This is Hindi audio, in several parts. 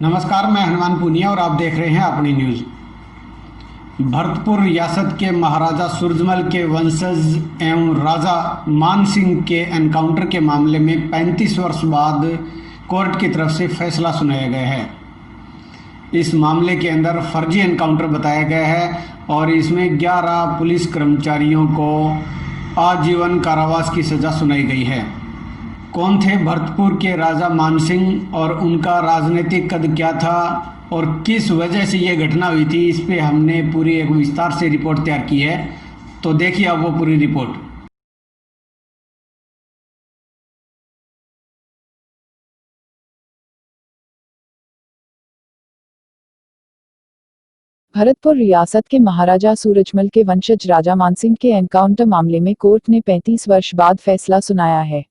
नमस्कार, मैं हनुमान पूनिया और आप देख रहे हैं अपनी न्यूज़। भरतपुर रियासत के महाराजा सूरजमल के वंशज एवं राजा मान सिंह के एनकाउंटर के मामले में 35 वर्ष बाद कोर्ट की तरफ से फैसला सुनाया गया है। इस मामले के अंदर फर्जी एनकाउंटर बताया गया है और इसमें 11 पुलिस कर्मचारियों को आजीवन कारावास की सज़ा सुनाई गई है। कौन थे भरतपुर के राजा मानसिंह और उनका राजनीतिक कद क्या था और किस वजह से ये घटना हुई थी, इस पे हमने पूरी एक विस्तार से रिपोर्ट तैयार की है। तो देखिए अब वो पूरी रिपोर्ट। भरतपुर रियासत के महाराजा सूरजमल के वंशज राजा मानसिंह के एनकाउंटर मामले में कोर्ट ने 35 वर्ष बाद फैसला सुनाया है।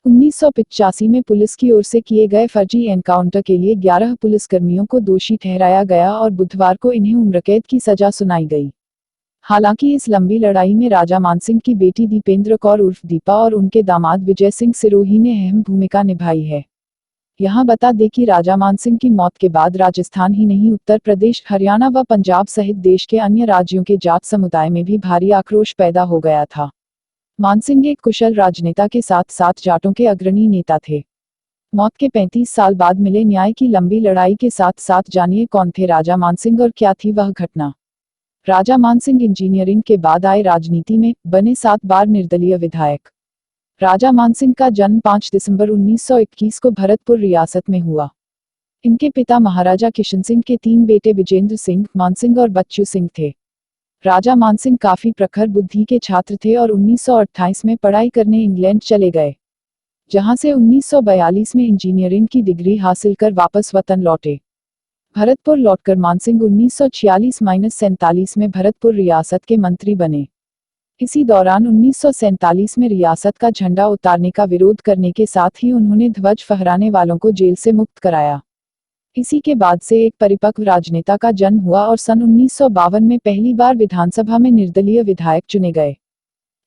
1985 में पुलिस की ओर से किए गए फर्जी एनकाउंटर के लिए 11 पुलिसकर्मियों को दोषी ठहराया गया और बुधवार को इन्हें उम्रकैद की सजा सुनाई गई। हालांकि इस लंबी लड़ाई में राजा मानसिंह की बेटी दीपेंद्र कौर उर्फ दीपा और उनके दामाद विजय सिंह सिरोही ने अहम भूमिका निभाई है। यहाँ बता दें कि राजा मानसिंह की मौत के बाद राजस्थान ही नहीं उत्तर प्रदेश, हरियाणा व पंजाब सहित देश के अन्य राज्यों के जाट समुदाय में भी भारी आक्रोश पैदा हो गया था। मानसिंह एक कुशल राजनेता के साथ साथ जाटों के अग्रणी नेता थे। मौत के 35 साल बाद मिले न्याय की लंबी लड़ाई के साथ साथ जानिए कौन थे राजा मानसिंह और क्या थी वह घटना। राजा मानसिंह इंजीनियरिंग के बाद आए राजनीति में, बने 7 बार निर्दलीय विधायक। राजा मानसिंह का जन्म 5 दिसंबर 1921 को भरतपुर रियासत में हुआ। इनके पिता महाराजा किशन सिंह के 3 बेटे विजेंद्र सिंह, मानसिंह और बच्चू सिंह थे। राजा मानसिंह काफी प्रखर बुद्धि के छात्र थे और 1928 में पढ़ाई करने इंग्लैंड चले गए, जहां से 1942 में इंजीनियरिंग की डिग्री हासिल कर वापस वतन लौटे। भरतपुर लौटकर मानसिंह 1946-47 में भरतपुर रियासत के मंत्री बने। इसी दौरान 1947 में रियासत का झंडा उतारने का विरोध करने के साथ ही उन्होंने ध्वज फहराने वालों को जेल से मुक्त कराया। इसी के बाद से एक परिपक्व राजनेता का जन्म हुआ और सन 1952 में पहली बार विधानसभा में निर्दलीय विधायक चुने गए।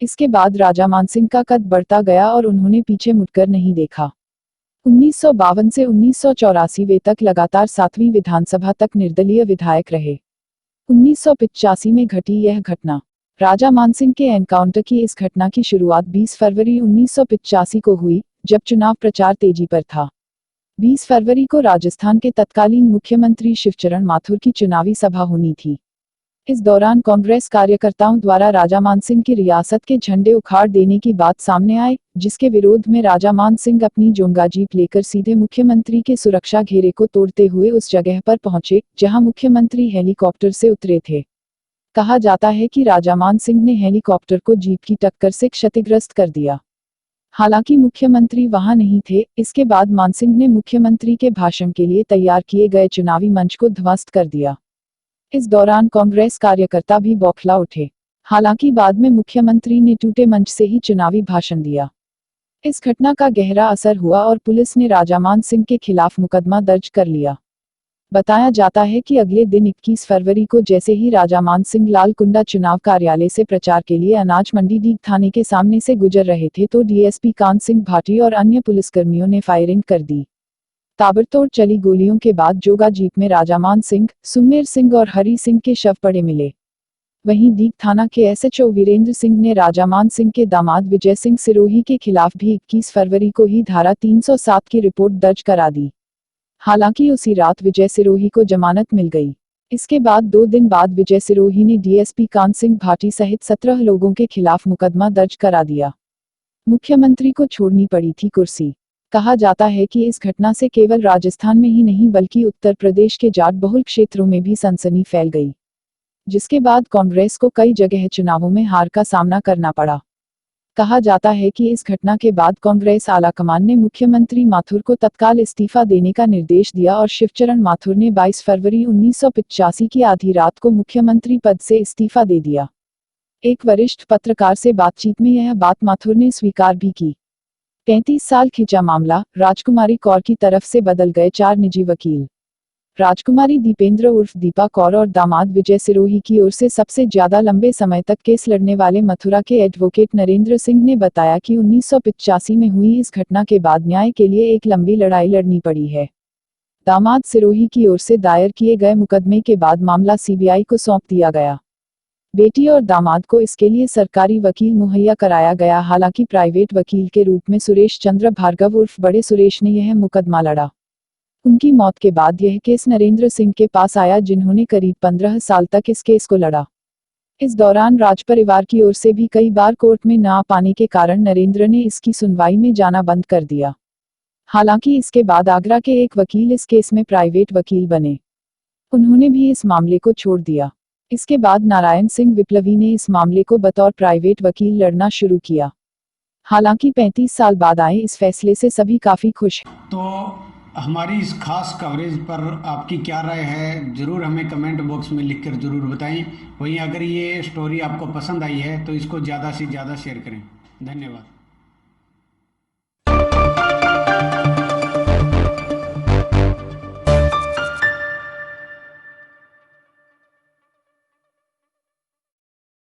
इसके बाद राजा मानसिंह का कद बढ़ता गया और उन्होंने पीछे मुड़कर नहीं देखा। 1952 से 1984 तक लगातार 7वीं विधानसभा तक निर्दलीय विधायक रहे। 1985 में घटी यह घटना। राजा मानसिंह के एनकाउंटर की इस घटना की शुरुआत 20 फरवरी 1985 को हुई, जब चुनाव प्रचार तेजी पर था। 20 फरवरी को राजस्थान के तत्कालीन मुख्यमंत्री शिवचरण माथुर की चुनावी सभा होनी थी। इस दौरान कांग्रेस कार्यकर्ताओं द्वारा राजा मानसिंह की रियासत के झंडे उखाड़ देने की बात सामने आई, जिसके विरोध में राजा मानसिंह अपनी जोंगा जीप लेकर सीधे मुख्यमंत्री के सुरक्षा घेरे को तोड़ते हुए उस जगह पर पहुंचे, जहां मुख्यमंत्री हेलीकॉप्टर से उतरे थे। कहा जाता है कि राजा मानसिंह ने हेलीकॉप्टर को जीप की टक्कर से क्षतिग्रस्त कर दिया। हालांकि मुख्यमंत्री वहां नहीं थे। इसके बाद मानसिंह ने मुख्यमंत्री के भाषण के लिए तैयार किए गए चुनावी मंच को ध्वस्त कर दिया। इस दौरान कांग्रेस कार्यकर्ता भी बौखला उठे। हालांकि बाद में मुख्यमंत्री ने टूटे मंच से ही चुनावी भाषण दिया। इस घटना का गहरा असर हुआ और पुलिस ने राजा मानसिंह के खिलाफ मुकदमा दर्ज कर लिया। बताया जाता है कि अगले दिन 21 फरवरी को जैसे ही राजा मानसिंह लालकुंडा चुनाव कार्यालय से प्रचार के लिए अनाज मंडी डीग थाने के सामने से गुजर रहे थे तो डीएसपी कान सिंह भाटी और अन्य पुलिसकर्मियों ने फायरिंग कर दी। ताबड़तोड़ चली गोलियों के बाद जोगा जीप में राजा मानसिंह, सुमेर सिंह और हरी सिंह के शव पड़े मिले। वहीं डीग थाना के एसएचओ वीरेंद्र सिंह ने राजा मानसिंह के दामाद विजय सिंह सिरोही के खिलाफ भी 21 फरवरी को ही धारा 307 की रिपोर्ट दर्ज करा दी। हालांकि उसी रात विजय सिरोही को जमानत मिल गई। इसके बाद 2 दिन बाद विजय सिरोही ने डीएसपी कान सिंह भाटी सहित 17 लोगों के खिलाफ मुकदमा दर्ज करा दिया। मुख्यमंत्री को छोड़नी पड़ी थी कुर्सी। कहा जाता है कि इस घटना से केवल राजस्थान में ही नहीं बल्कि उत्तर प्रदेश के जाट बहुल क्षेत्रों में भी सनसनी फैल गई, जिसके बाद कांग्रेस को कई जगह चुनावों में हार का सामना करना पड़ा। कहा जाता है कि इस घटना के बाद कांग्रेस आलाकमान ने मुख्यमंत्री माथुर को तत्काल इस्तीफा देने का निर्देश दिया और शिवचरण माथुर ने 22 फरवरी 1985 की आधी रात को मुख्यमंत्री पद से इस्तीफा दे दिया। एक वरिष्ठ पत्रकार से बातचीत में यह बात माथुर ने स्वीकार भी की। 35 साल खिंचा मामला, राजकुमारी कौर की तरफ से बदल गए 4 निजी वकील। राजकुमारी दीपेंद्र उर्फ दीपा कौर और दामाद विजय सिरोही की ओर से सबसे ज्यादा लंबे समय तक केस लड़ने वाले मथुरा के एडवोकेट नरेंद्र सिंह ने बताया कि 1985 में हुई इस घटना के बाद न्याय के लिए एक लंबी लड़ाई लड़नी पड़ी है। दामाद सिरोही की ओर से दायर किए गए मुकदमे के बाद मामला सीबीआई को सौंप दिया गया। बेटी और दामाद को इसके लिए सरकारी वकील मुहैया कराया गया। हालांकि प्राइवेट वकील के रूप में सुरेश चंद्र भार्गव उर्फ बड़े सुरेश ने यह मुकदमा लड़ा। उनकी मौत के बाद यह केस नरेंद्र सिंह के पास आया, जिन्होंने करीब 15 साल तक इस केस को लड़ा। इस दौरान राज परिवार की ओर से भी कई बार कोर्ट में न आ पाने के कारण नरेंद्र ने इसकी सुनवाई में जाना बंद कर दिया। हालांकि इसके बाद आगरा के एक वकील इस केस में प्राइवेट वकील बने। उन्होंने भी इस मामले को छोड़ दिया। इसके बाद नारायण सिंह विप्लवी ने इस मामले को बतौर प्राइवेट वकील लड़ना शुरू किया। हालांकि 35 साल बाद आए इस फैसले से सभी काफी खुश हैं। तो हमारी इस खास कवरेज पर आपकी क्या राय है, ज़रूर हमें कमेंट बॉक्स में लिखकर ज़रूर बताएं। वहीं अगर ये स्टोरी आपको पसंद आई है तो इसको ज़्यादा से ज़्यादा शेयर करें। धन्यवाद।